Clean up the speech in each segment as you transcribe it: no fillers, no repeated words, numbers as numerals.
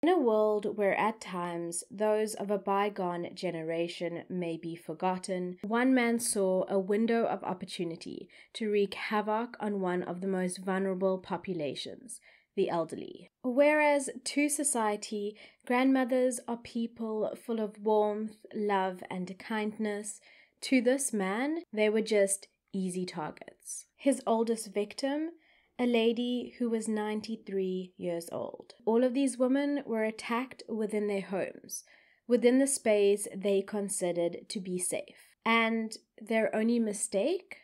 In a world where at times those of a bygone generation may be forgotten, one man saw a window of opportunity to wreak havoc on one of the most vulnerable populations, the elderly. Whereas to society, grandmothers are people full of warmth, love, and kindness, to this man, they were just easy targets. His oldest victim, a lady who was 93 years old. All of these women were attacked within their homes, within the space they considered to be safe. And their only mistake?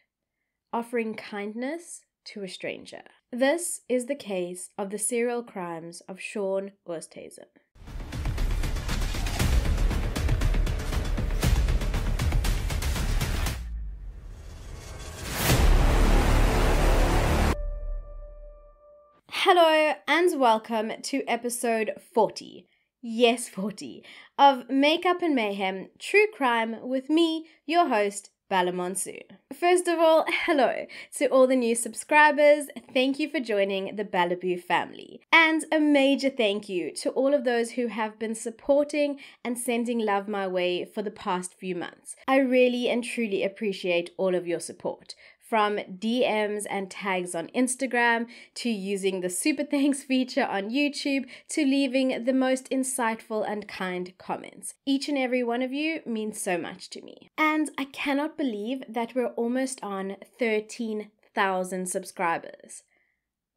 Offering kindness to a stranger. This is the case of the serial crimes of Shaun Oosthuizen. Hello and welcome to episode 40, yes 40, of Makeup Mayhem True Crime with me, your host, Bella Monsoon. First of all, hello to all the new subscribers. Thank you for joining the Bellaboo family. And a major thank you to all of those who have been supporting and sending love my way for the past few months. I really and truly appreciate all of your support. From DMs and tags on Instagram, to using the super thanks feature on YouTube, to leaving the most insightful and kind comments. Each and every one of you means so much to me. And I cannot believe that we're almost on 13,000 subscribers.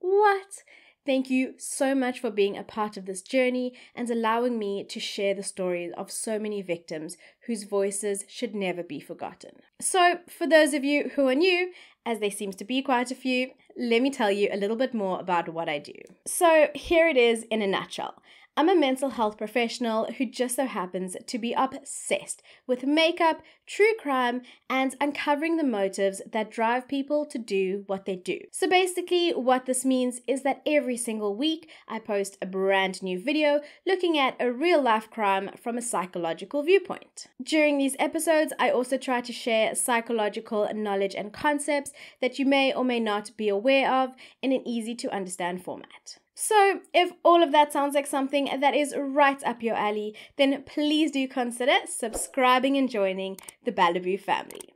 What? Thank you so much for being a part of this journey and allowing me to share the stories of so many victims whose voices should never be forgotten. So, for those of you who are new, as there seems to be quite a few, let me tell you a little bit more about what I do. So, here it is in a nutshell. I'm a mental health professional who just so happens to be obsessed with makeup, true crime, and uncovering the motives that drive people to do what they do. So basically, what this means is that every single week, I post a brand new video looking at a real-life crime from a psychological viewpoint. During these episodes, I also try to share psychological knowledge and concepts that you may or may not be aware of in an easy-to-understand format. So, if all of that sounds like something that is right up your alley, then please do consider subscribing and joining the Bellaboo family.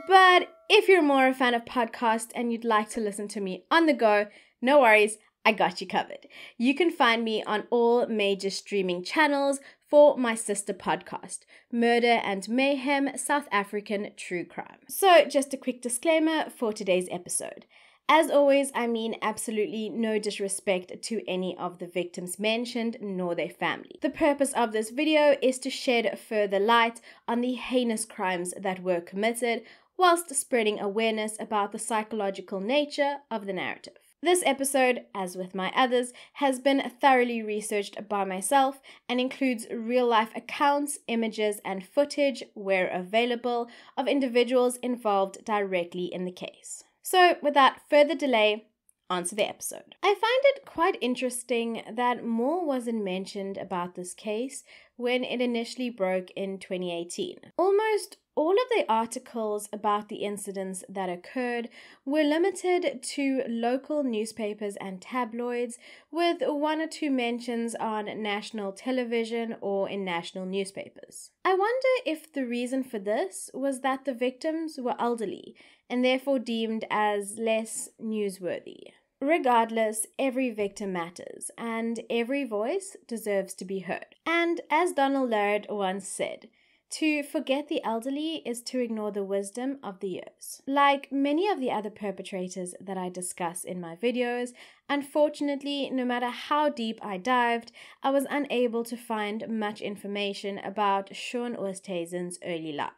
But if you're more a fan of podcasts and you'd like to listen to me on the go, no worries, I got you covered. You can find me on all major streaming channels for my sister podcast, Murder and Mayhem South African True Crime. So, just a quick disclaimer for today's episode. As always, I mean absolutely no disrespect to any of the victims mentioned nor their family. The purpose of this video is to shed further light on the heinous crimes that were committed, whilst spreading awareness about the psychological nature of the narrative. This episode, as with my others, has been thoroughly researched by myself and includes real-life accounts, images, and footage, where available, of individuals involved directly in the case. So, without further delay, on to the episode. I find it quite interesting that more wasn't mentioned about this case when it initially broke in 2018. Almost all of the articles about the incidents that occurred were limited to local newspapers and tabloids, with one or two mentions on national television or in national newspapers. I wonder if the reason for this was that the victims were elderly and therefore deemed as less newsworthy. Regardless, every victim matters, and every voice deserves to be heard. And as Donald Laird once said, to forget the elderly is to ignore the wisdom of the years. Like many of the other perpetrators that I discuss in my videos, unfortunately, no matter how deep I dived, I was unable to find much information about Shaun Oosthuizen's early life.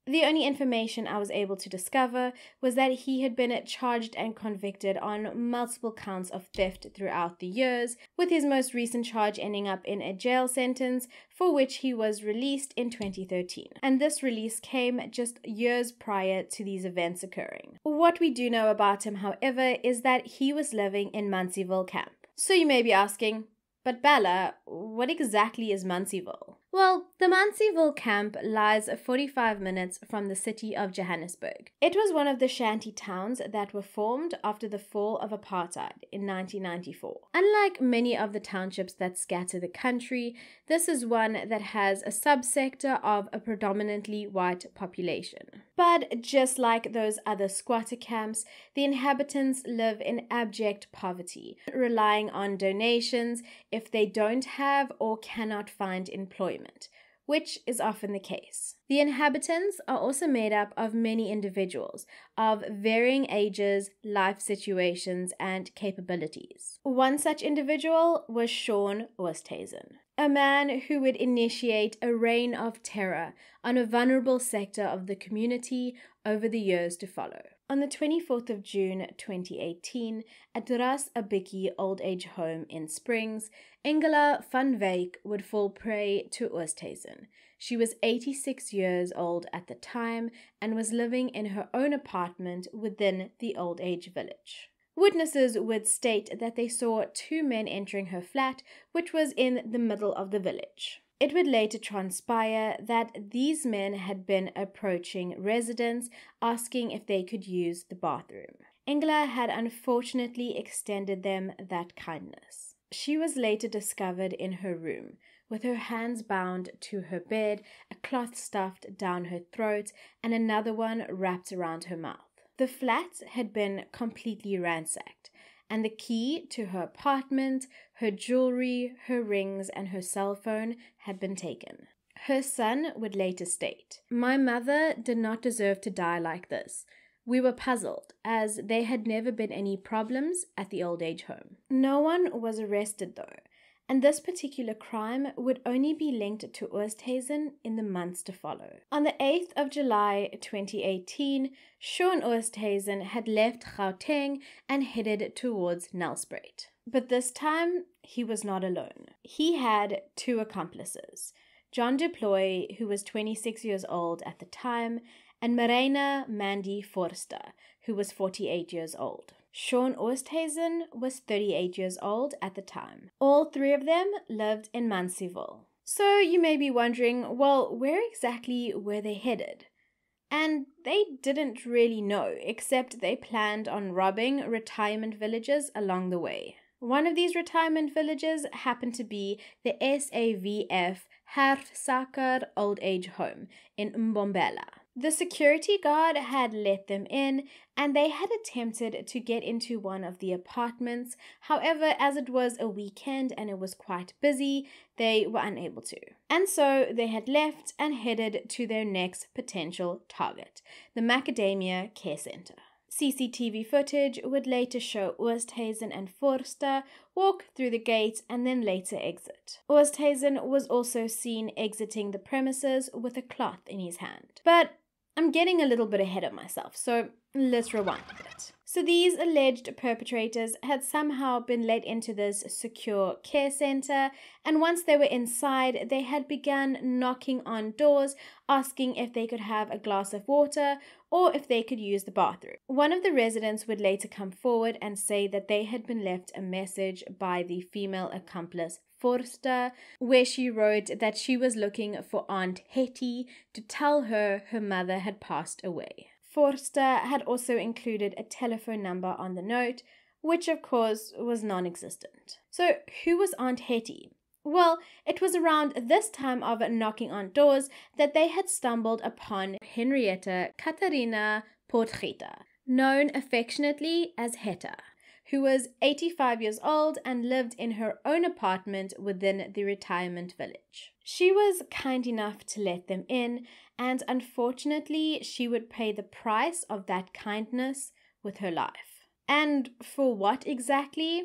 The only information I was able to discover was that he had been charged and convicted on multiple counts of theft throughout the years, with his most recent charge ending up in a jail sentence for which he was released in 2013. And this release came just years prior to these events occurring. What we do know about him, however, is that he was living in Munsieville camp. So you may be asking, but Bella, what exactly is Munsieville? Well, the Mansfield camp lies 45 minutes from the city of Johannesburg. It was one of the shanty towns that were formed after the fall of apartheid in 1994. Unlike many of the townships that scatter the country, this is one that has a subsector of a predominantly white population. But just like those other squatter camps, the inhabitants live in abject poverty, relying on donations if they don't have or cannot find employment, which is often the case. The inhabitants are also made up of many individuals of varying ages, life situations, and capabilities. One such individual was Shaun Oosthuizen, a man who would initiate a reign of terror on a vulnerable sector of the community over the years to follow. On the 24th of June 2018, at Ras Abiki Old Age Home in Springs, Ingela van Wyk would fall prey to Oosthuizen. She was 86 years old at the time and was living in her own apartment within the old age village. Witnesses would state that they saw two men entering her flat, which was in the middle of the village. It would later transpire that these men had been approaching residents, asking if they could use the bathroom. Ingela had unfortunately extended them that kindness. She was later discovered in her room, with her hands bound to her bed, a cloth stuffed down her throat, and another one wrapped around her mouth. The flat had been completely ransacked, and the key to her apartment, her jewelry, her rings, and her cell phone had been taken. Her son would later state, "My mother did not deserve to die like this. We were puzzled, as there had never been any problems at the old age home." No one was arrested though, and this particular crime would only be linked to Oosthuizen in the months to follow. On the 8th of July 2018, Shaun Oosthuizen had left Gauteng and headed towards Nelspruit. But this time, he was not alone. He had two accomplices, John Deploy, who was 26 years old at the time, and Marina Mandy Forster, who was 48 years old. Shaun Oosthuizen was 38 years old at the time. All three of them lived in Mansfield. So you may be wondering, well, where exactly were they headed? And they didn't really know, except they planned on robbing retirement villages along the way. One of these retirement villages happened to be the SAVF Herfsaker Old Age Home in Mbombela. The security guard had let them in, and they had attempted to get into one of the apartments. However, as it was a weekend and it was quite busy, they were unable to. And so they had left and headed to their next potential target, the Macadamia Care Center. CCTV footage would later show Oosthuizen and Forster walk through the gate and then later exit. Oosthuizen was also seen exiting the premises with a cloth in his hand. But I'm getting a little bit ahead of myself, so let's rewind a bit. So these alleged perpetrators had somehow been let into this secure care center, and once they were inside, they had begun knocking on doors, asking if they could have a glass of water or if they could use the bathroom. One of the residents would later come forward and say that they had been left a message by the female accomplice Forster, where she wrote that she was looking for Aunt Hetty to tell her her mother had passed away. Forster had also included a telephone number on the note, which of course was non-existent. So who was Aunt Hetty? Well, it was around this time of knocking on doors that they had stumbled upon Henrietta Katharina Potgieter, known affectionately as Hetta, who was 85 years old and lived in her own apartment within the retirement village. She was kind enough to let them in, and unfortunately, she would pay the price of that kindness with her life. And for what exactly?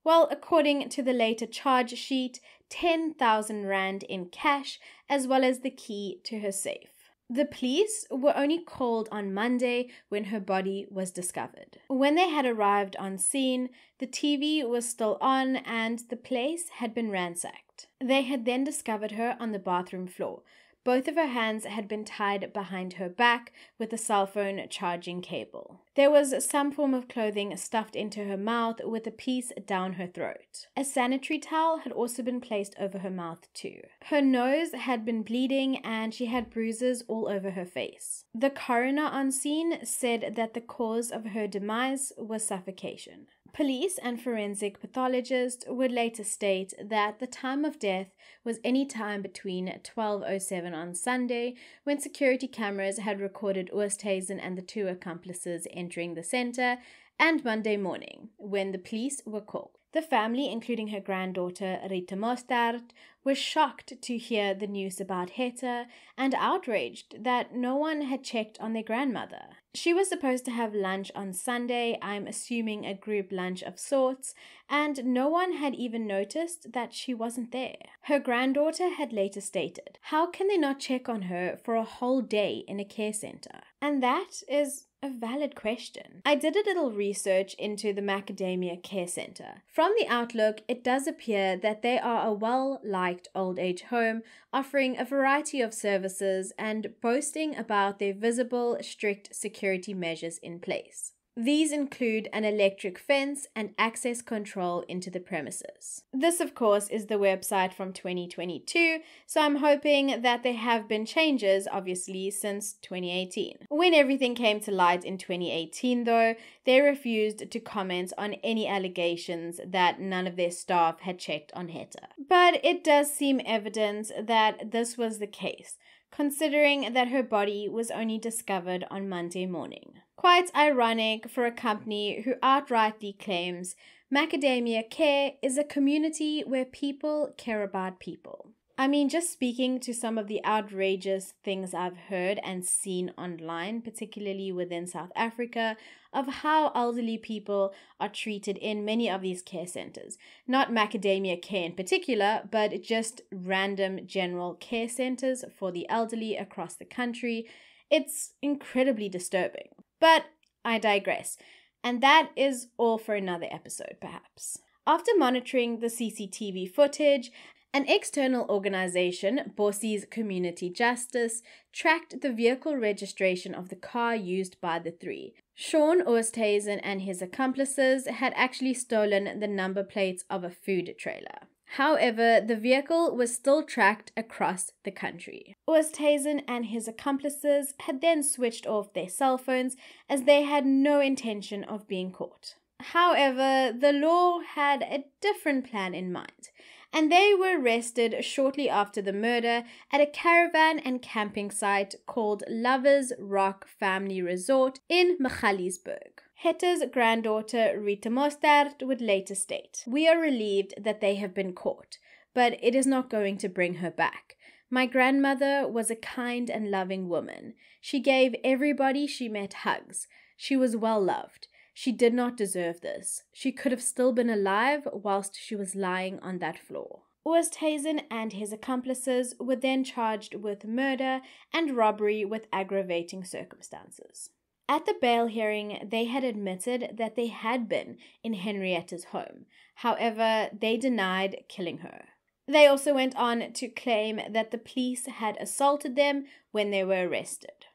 Well, according to the later charge sheet, 10,000 rand in cash, as well as the key to her safe. The police were only called on Monday when her body was discovered. When they had arrived on scene, the TV was still on and the place had been ransacked. They had then discovered her on the bathroom floor, Both of her hands had been tied behind her back with a cell phone charging cable. There was some form of clothing stuffed into her mouth with a piece down her throat. A sanitary towel had also been placed over her mouth too. Her nose had been bleeding and she had bruises all over her face. The coroner on scene said that the cause of her demise was suffocation. Police and forensic pathologists would later state that the time of death was any time between 12:07 on Sunday, when security cameras had recorded Oosthuizen and the two accomplices entering the center, and Monday morning, when the police were called. The family, including her granddaughter Rita Mostert, was shocked to hear the news about Hetta and outraged that no one had checked on their grandmother. She was supposed to have lunch on Sunday, I'm assuming a group lunch of sorts, and no one had even noticed that she wasn't there. Her granddaughter had later stated, "How can they not check on her for a whole day in a care center?" And that is a valid question. I did a little research into the Macadamia Care Center. From the outlook, it does appear that they are a well-liked old age home offering a variety of services and boasting about their visible, strict security measures in place. These include an electric fence and access control into the premises. This, of course, is the website from 2022, so I'm hoping that there have been changes, obviously, since 2018. When everything came to light in 2018, though, they refused to comment on any allegations that none of their staff had checked on Hetta. But it does seem evident that this was the case, considering that her body was only discovered on Monday morning. Quite ironic for a company who outrightly claims Macadamia Care is a community where people care about people. I mean, just speaking to some of the outrageous things I've heard and seen online, particularly within South Africa, of how elderly people are treated in many of these care centers. Not Macadamia Care in particular, but just random general care centers for the elderly across the country. It's incredibly disturbing. But I digress, and that is all for another episode, perhaps. After monitoring the CCTV footage, an external organization, Bossi's Community Justice, tracked the vehicle registration of the car used by the three. Shaun Oosthuizen and his accomplices had actually stolen the number plates of a food trailer. However, the vehicle was still tracked across the country. Oosthuizen and his accomplices had then switched off their cell phones as they had no intention of being caught. However, the law had a different plan in mind, and they were arrested shortly after the murder at a caravan and camping site called Lovers Rock Family Resort in Magaliesburg. Hetta's granddaughter Rita Mostert would later state, "We are relieved that they have been caught, but it is not going to bring her back. My grandmother was a kind and loving woman. She gave everybody she met hugs. She was well loved. She did not deserve this. She could have still been alive whilst she was lying on that floor." Oosthuizen and his accomplices were then charged with murder and robbery with aggravating circumstances. At the bail hearing, they had admitted that they had been in Henrietta's home. However, they denied killing her. They also went on to claim that the police had assaulted them when they were arrested.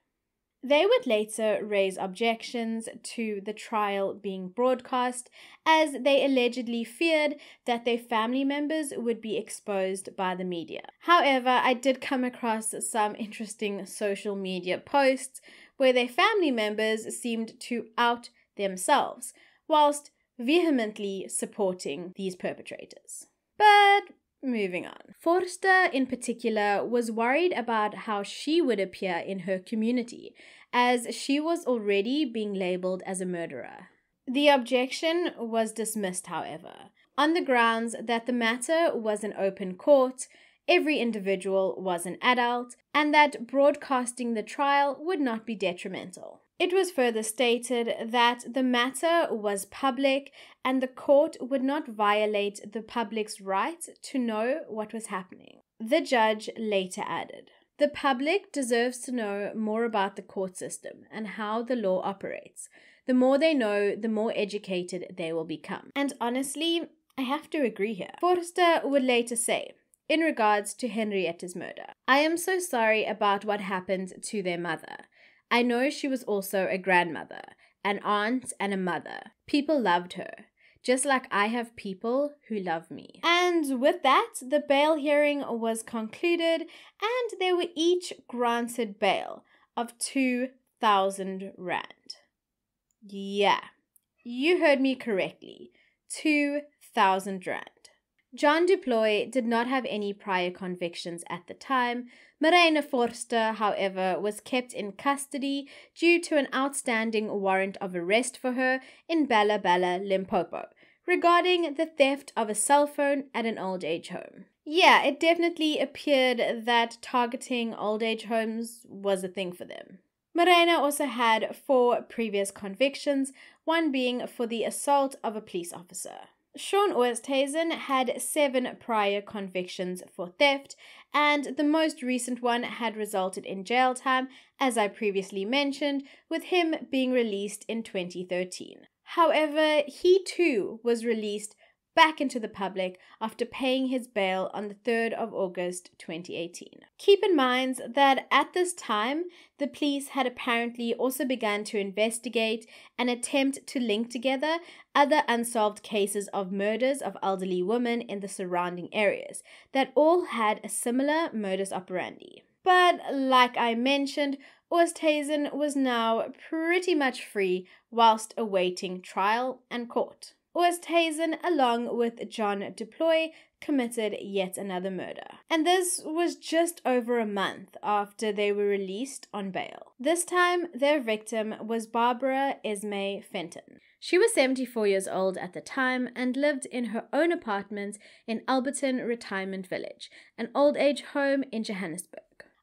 They would later raise objections to the trial being broadcast, as they allegedly feared that their family members would be exposed by the media. However, I did come across some interesting social media posts where their family members seemed to out themselves, whilst vehemently supporting these perpetrators. But moving on. Forster, in particular, was worried about how she would appear in her community, as she was already being labeled as a murderer. The objection was dismissed, however, on the grounds that the matter was an open court, every individual was an adult, and that broadcasting the trial would not be detrimental. It was further stated that the matter was public and the court would not violate the public's right to know what was happening. The judge later added, "The public deserves to know more about the court system and how the law operates. The more they know, the more educated they will become." And honestly, I have to agree here. Forster would later say, in regards to Henrietta's murder. I am so sorry about what happened to their mother. I know she was also a grandmother, an aunt, and a mother. People loved her, just like I have people who love me. And with that, the bail hearing was concluded, and they were each granted bail of 2,000 rand. Yeah, you heard me correctly. 2,000 rand. John du Plooy did not have any prior convictions at the time. Marina Forster, however, was kept in custody due to an outstanding warrant of arrest for her in Bella, Limpopo, regarding the theft of a cell phone at an old age home. Yeah, it definitely appeared that targeting old age homes was a thing for them. Marina also had 4 previous convictions, one being for the assault of a police officer. Shaun Oosthuizen had 7 prior convictions for theft, and the most recent one had resulted in jail time, as I previously mentioned, with him being released in 2013. However, he too was released back into the public after paying his bail on the 3rd of August 2018. Keep in mind that at this time, the police had apparently also begun to investigate and attempt to link together other unsolved cases of murders of elderly women in the surrounding areas that all had a similar modus operandi. But like I mentioned, Oosthuizen was now pretty much free whilst awaiting trial and court. Oosthuizen, along with John du Plooy, committed yet another murder. And this was just over a month after they were released on bail. This time, their victim was Barbara Esme Fenton. She was 74 years old at the time and lived in her own apartment in Alberton Retirement Village, an old age home in Johannesburg.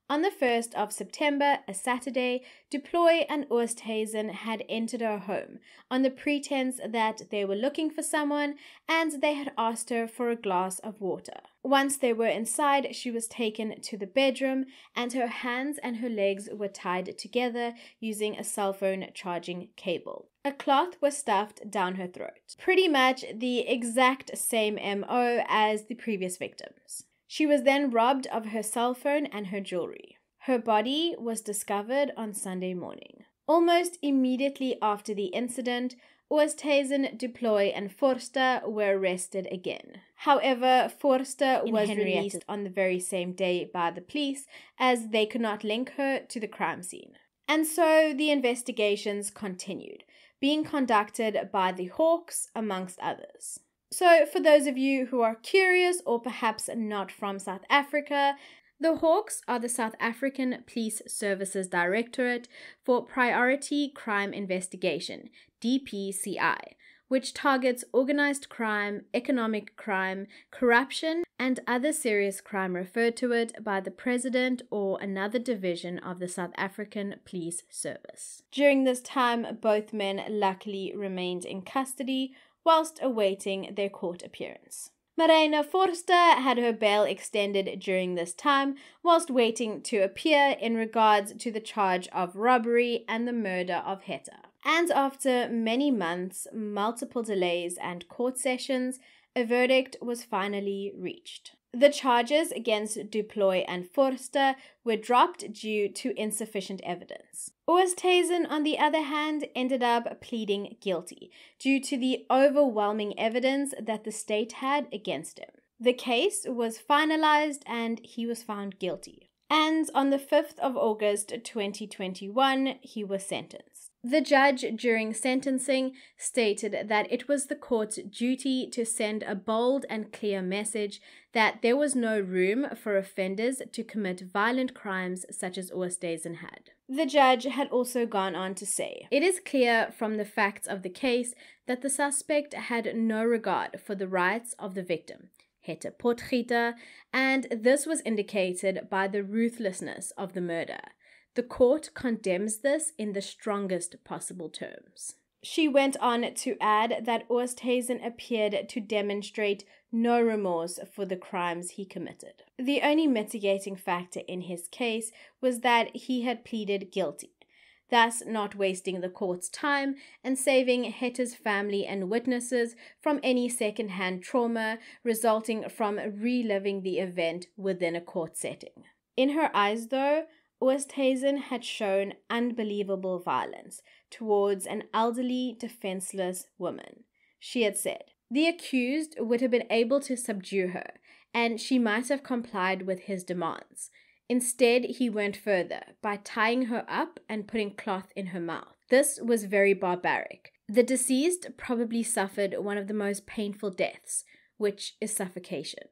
On the 1st of September, a Saturday, du Plooy and Oosthuizen had entered her home on the pretense that they were looking for someone and they had asked her for a glass of water. Once they were inside, she was taken to the bedroom and her hands and her legs were tied together using a cell phone charging cable. A cloth was stuffed down her throat. Pretty much the exact same MO as the previous victims. She was then robbed of her cell phone and her jewelry. Her body was discovered on Sunday morning. Almost immediately after the incident, Oosthuizen, du Plooy, and Forster were arrested again. However, Forster was released on the very same day by the police as they could not link her to the crime scene. And so the investigations continued, being conducted by the Hawks, amongst others. So, for those of you who are curious or perhaps not from South Africa, the Hawks are the South African Police Services Directorate for Priority Crime Investigation, DPCI, which targets organized crime, economic crime, corruption, and other serious crime referred to it by the President or another division of the South African Police Service. During this time, both men luckily remained in custody whilst awaiting their court appearance. Marina Forster had her bail extended during this time whilst waiting to appear in regards to the charge of robbery and the murder of Hetta. And after many months, multiple delays and court sessions, a verdict was finally reached. The charges against du Plooy and Forster were dropped due to insufficient evidence. Oosthuizen, on the other hand, ended up pleading guilty due to the overwhelming evidence that the state had against him. The case was finalized and he was found guilty. And on the 5th of August 2021, he was sentenced. The judge during sentencing stated that it was the court's duty to send a bold and clear message that there was no room for offenders to commit violent crimes such as Oosthuizen had. The judge had also gone on to say, "It is clear from the facts of the case that the suspect had no regard for the rights of the victim, Hetta Potgieter, and this was indicated by the ruthlessness of the murder. The court condemns this in the strongest possible terms." She went on to add that Oosthuizen appeared to demonstrate no remorse for the crimes he committed. The only mitigating factor in his case was that he had pleaded guilty. thus not wasting the court's time and saving Hette's family and witnesses from any second-hand trauma resulting from reliving the event within a court setting. In her eyes, though, Oosthuizen had shown unbelievable violence towards an elderly, defenseless woman. She had said the accused would have been able to subdue her, and she might have complied with his demands. Instead, he went further by tying her up and putting cloth in her mouth. This was very barbaric. The deceased probably suffered one of the most painful deaths, which is suffocation.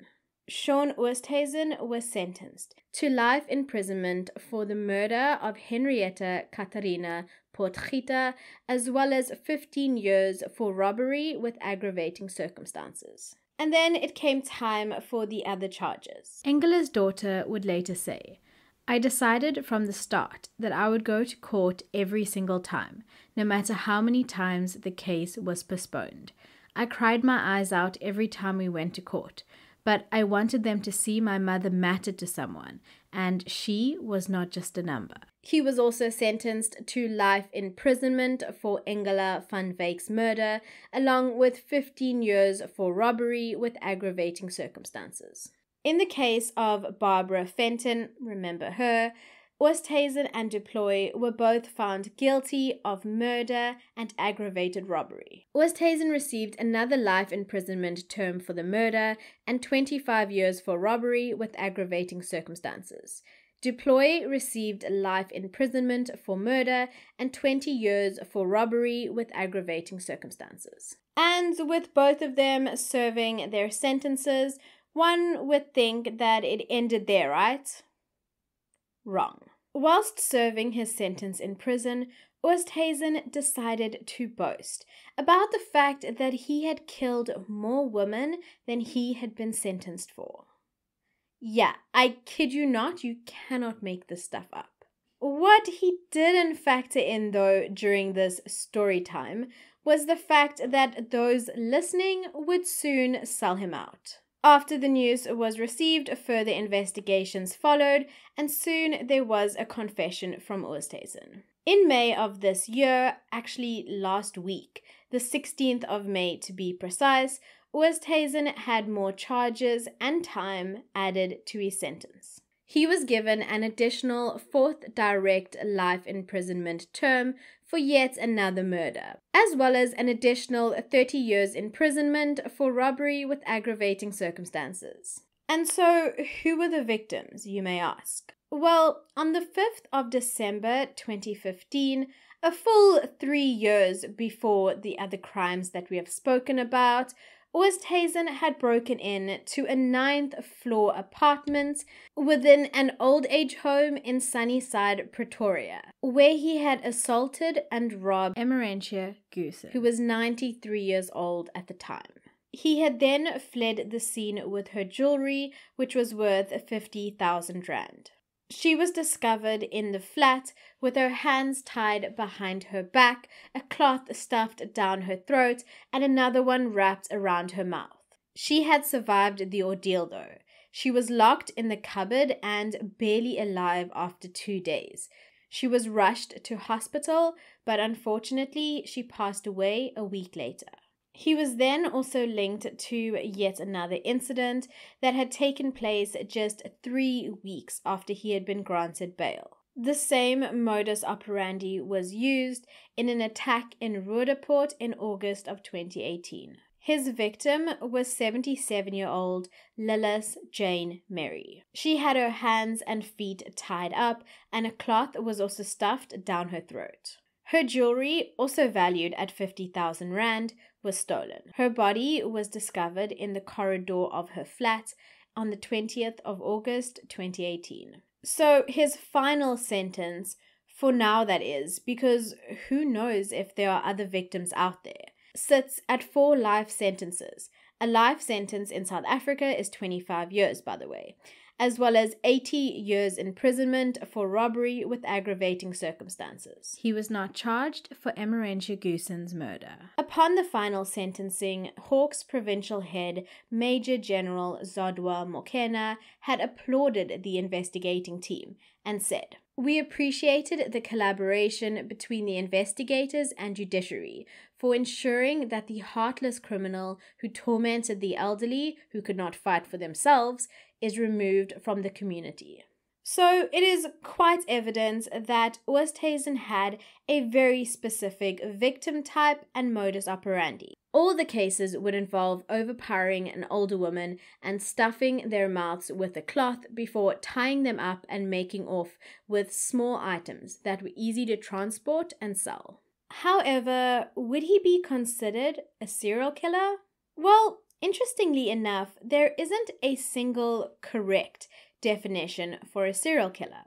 Shaun Oosthuizen was sentenced to life imprisonment for the murder of Henrietta Catharina Potgieter, as well as 15 years for robbery with aggravating circumstances. And then it came time for the other charges. Engela's daughter would later say, "I decided from the start that I would go to court every single time, no matter how many times the case was postponed. I cried my eyes out every time we went to court, but I wanted them to see my mother mattered to someone, and she was not just a number." He was also sentenced to life imprisonment for Engela van Wyck's murder, along with 15 years for robbery with aggravating circumstances. In the case of Barbara Fenton, remember her, Oosthuizen and du Plooy were both found guilty of murder and aggravated robbery. Oosthuizen received another life imprisonment term for the murder and 25 years for robbery with aggravating circumstances. Du Plooy received life imprisonment for murder and 20 years for robbery with aggravating circumstances. And with both of them serving their sentences, one would think that it ended there, right? Wrong. Whilst serving his sentence in prison, Oosthuizen decided to boast about the fact that he had killed more women than he had been sentenced for. Yeah, I kid you not, you cannot make this stuff up. What he didn't factor in, though, during this story time was the fact that those listening would soon sell him out. After the news was received, further investigations followed, and soon there was a confession from Oosthuizen. In May of this year, actually last week, the 16th of May to be precise, Oosthuizen had more charges and time added to his sentence. He was given an additional 4th direct life imprisonment term for yet another murder, as well as an additional 30 years imprisonment for robbery with aggravating circumstances. And so, who were the victims, you may ask? Well, on the 5th of December 2015, a full 3 years before the other crimes that we have spoken about, Oosthuizen had broken in to a 9th floor apartment within an old age home in Sunnyside, Pretoria, where he had assaulted and robbed Emerentia Goosen, who was 93 years old at the time. He had then fled the scene with her jewelry, which was worth 50,000 rand. She was discovered in the flat with her hands tied behind her back, a cloth stuffed down her throat, and another one wrapped around her mouth. She had survived the ordeal, though. She was locked in the cupboard and barely alive after 2 days. She was rushed to hospital, but unfortunately, she passed away a week later. He was then also linked to yet another incident that had taken place just 3 weeks after he had been granted bail. The same modus operandi was used in an attack in Roodepoort in August of 2018. His victim was 77-year-old Lillis Jane Merry. She had her hands and feet tied up, and a cloth was also stuffed down her throat. Her jewelry, also valued at 50,000 rand, was stolen. Her body was discovered in the corridor of her flat on the 20th of August 2018. So his final sentence, for now that is, because who knows if there are other victims out there, sits at 4 life sentences. A life sentence in South Africa is 25 years, by the way. as well as 80 years imprisonment for robbery with aggravating circumstances. He was not charged for Emerentia Goosen's murder. Upon the final sentencing, Hawke's provincial head, Major General Zodwa Mokena, had applauded the investigating team and said, "We appreciated the collaboration between the investigators and judiciary for ensuring that the heartless criminal who tormented the elderly who could not fight for themselves is removed from the community." So it is quite evident that Oosthuizen had a very specific victim type and modus operandi. All the cases would involve overpowering an older woman and stuffing their mouths with a cloth before tying them up and making off with small items that were easy to transport and sell. However, would he be considered a serial killer? Well, interestingly enough, there isn't a single correct definition for a serial killer.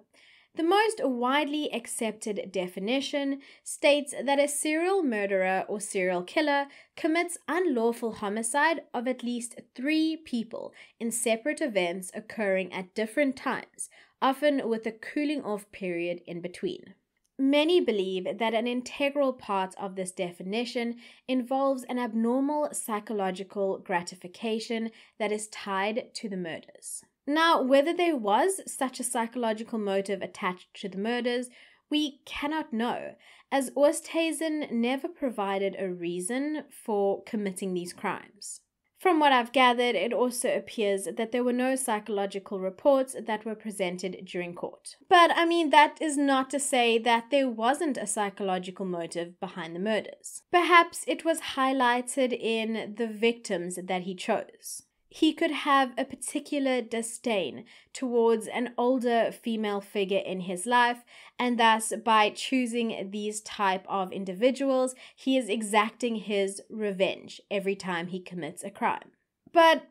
The most widely accepted definition states that a serial murderer or serial killer commits unlawful homicide of at least 3 people in separate events occurring at different times, often with a cooling off period in between. Many believe that an integral part of this definition involves an abnormal psychological gratification that is tied to the murders. Now, whether there was such a psychological motive attached to the murders, we cannot know, as Oosthuizen never provided a reason for committing these crimes. From what I've gathered, it also appears that there were no psychological reports that were presented during court. But I mean, that is not to say that there wasn't a psychological motive behind the murders. Perhaps it was highlighted in the victims that he chose. He could have a particular disdain towards an older female figure in his life, and thus by choosing these type of individuals, he is exacting his revenge every time he commits a crime. But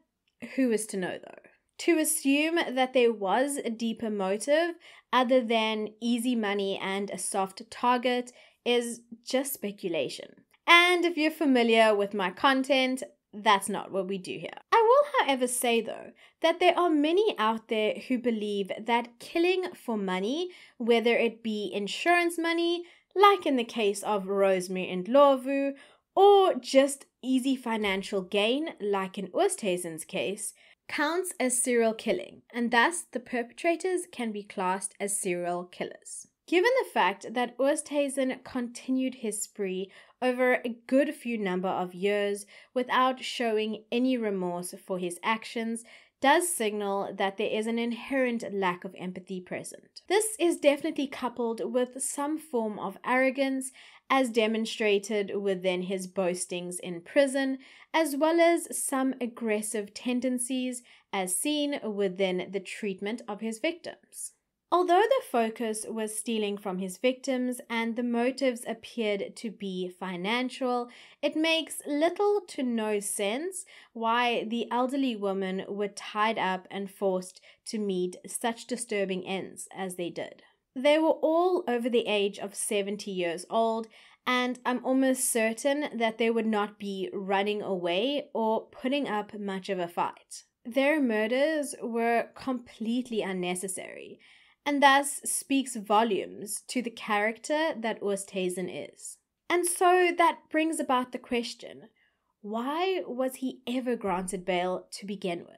who is to know though? To assume that there was a deeper motive other than easy money and a soft target is just speculation. And if you're familiar with my content, that's not what we do here. I will, however, say though that there are many out there who believe that killing for money, whether it be insurance money, like in the case of Rosemary and Ndlovu, or just easy financial gain, like in Oosthuizen's case, counts as serial killing, and thus the perpetrators can be classed as serial killers. Given the fact that Oosthuizen continued his spree over a good few number of years without showing any remorse for his actions, does signal that there is an inherent lack of empathy present. This is definitely coupled with some form of arrogance, as demonstrated within his boastings in prison, as well as some aggressive tendencies as seen within the treatment of his victims. Although the focus was stealing from his victims and the motives appeared to be financial, it makes little to no sense why the elderly women were tied up and forced to meet such disturbing ends as they did. They were all over the age of 70 years old, and I'm almost certain that they would not be running away or putting up much of a fight. Their murders were completely unnecessary, and thus speaks volumes to the character that Oosthuizen is. And so that brings about the question, why was he ever granted bail to begin with?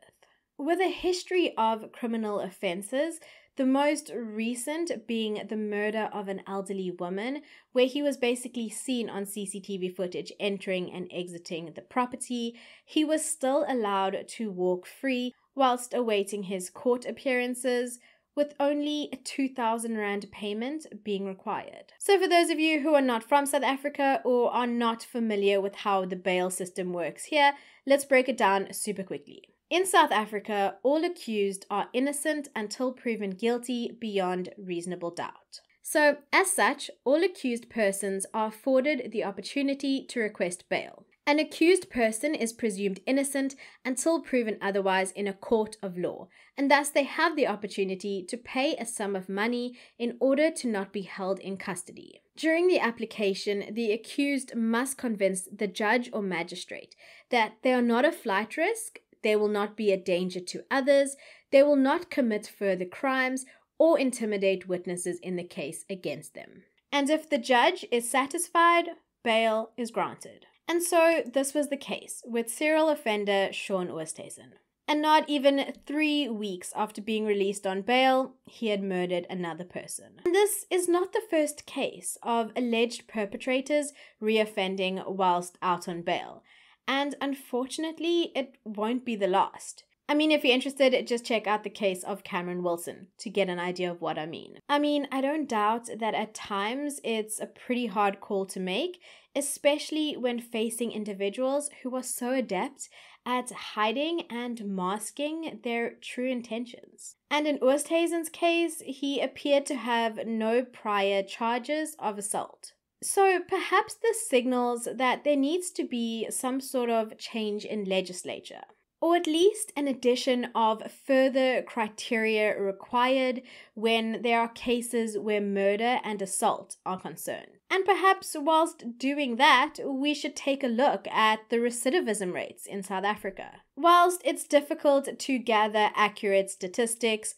With a history of criminal offences, the most recent being the murder of an elderly woman, where he was basically seen on CCTV footage entering and exiting the property, he was still allowed to walk free whilst awaiting his court appearances, with only a 2,000 Rand payment being required. So for those of you who are not from South Africa or are not familiar with how the bail system works here, let's break it down super quickly. In South Africa, all accused are innocent until proven guilty beyond reasonable doubt. So, as such, all accused persons are afforded the opportunity to request bail. An accused person is presumed innocent until proven otherwise in a court of law, and thus they have the opportunity to pay a sum of money in order to not be held in custody. During the application, the accused must convince the judge or magistrate that they are not a flight risk, they will not be a danger to others, they will not commit further crimes or intimidate witnesses in the case against them. And if the judge is satisfied, bail is granted. And so this was the case with serial offender Shaun Oosthuizen. And not even 3 weeks after being released on bail, he had murdered another person. And this is not the first case of alleged perpetrators reoffending whilst out on bail. And unfortunately, it won't be the last. I mean, if you're interested, just check out the case of Cameron Wilson to get an idea of what I mean. I don't doubt that at times it's a pretty hard call to make, especially when facing individuals who are so adept at hiding and masking their true intentions. And in Oosthuizen's case, he appeared to have no prior charges of assault. So perhaps this signals that there needs to be some sort of change in legislature, or at least an addition of further criteria required when there are cases where murder and assault are concerned. And perhaps whilst doing that, we should take a look at the recidivism rates in South Africa. Whilst it's difficult to gather accurate statistics,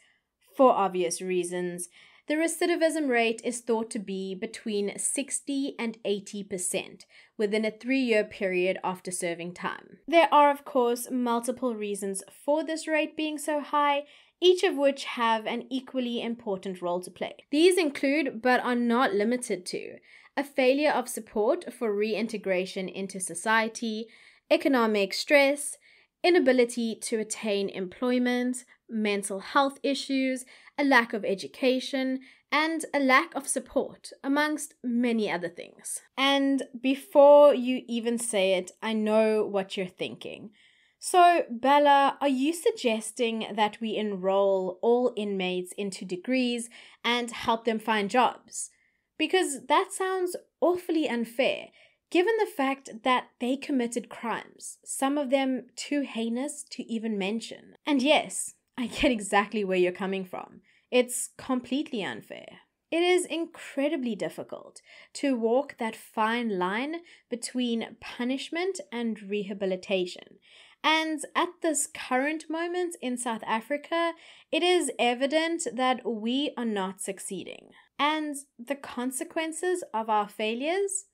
for obvious reasons, the recidivism rate is thought to be between 60 and 80% within a 3-year period after serving time. There are, of course, multiple reasons for this rate being so high, each of which have an equally important role to play. These include, but are not limited to, a failure of support for reintegration into society, economic stress, inability to attain employment, mental health issues, a lack of education, and a lack of support, amongst many other things. And before you even say it, I know what you're thinking. So, Bella, are you suggesting that we enroll all inmates into degrees and help them find jobs? Because that sounds awfully unfair, given the fact that they committed crimes, some of them too heinous to even mention. And yes, I get exactly where you're coming from. It's completely unfair. It is incredibly difficult to walk that fine line between punishment and rehabilitation. And at this current moment in South Africa, it is evident that we are not succeeding. And the consequences of our failures,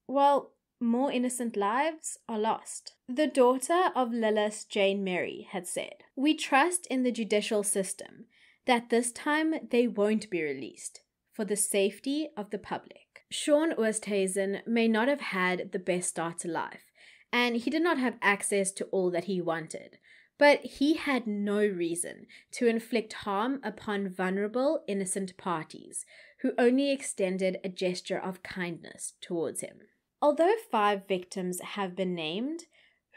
well, more innocent lives are lost. The daughter of Lilith Jane Mary had said, "We trust in the judicial system that this time they won't be released for the safety of the public." Shaun Oosthuizen may not have had the best start to life, and he did not have access to all that he wanted, but he had no reason to inflict harm upon vulnerable, innocent parties who only extended a gesture of kindness towards him. Although 5 victims have been named,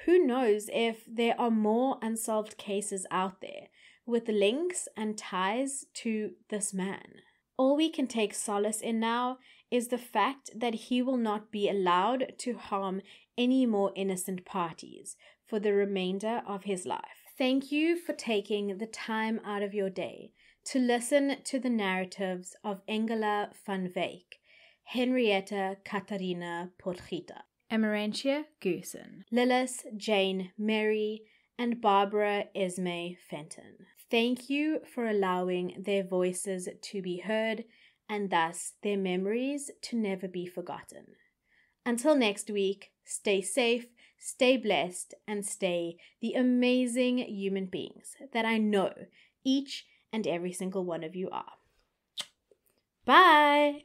who knows if there are more unsolved cases out there with links and ties to this man. All we can take solace in now is the fact that he will not be allowed to harm any more innocent parties for the remainder of his life. Thank you for taking the time out of your day to listen to the narratives of Engela van Wyk, Henrietta Katharina Potgieter, Amarantia Goosen, Lilith Jane Mary, and Barbara Esme Fenton. Thank you for allowing their voices to be heard and thus their memories to never be forgotten. Until next week, stay safe, stay blessed, and stay the amazing human beings that I know each and every single one of you are. Bye!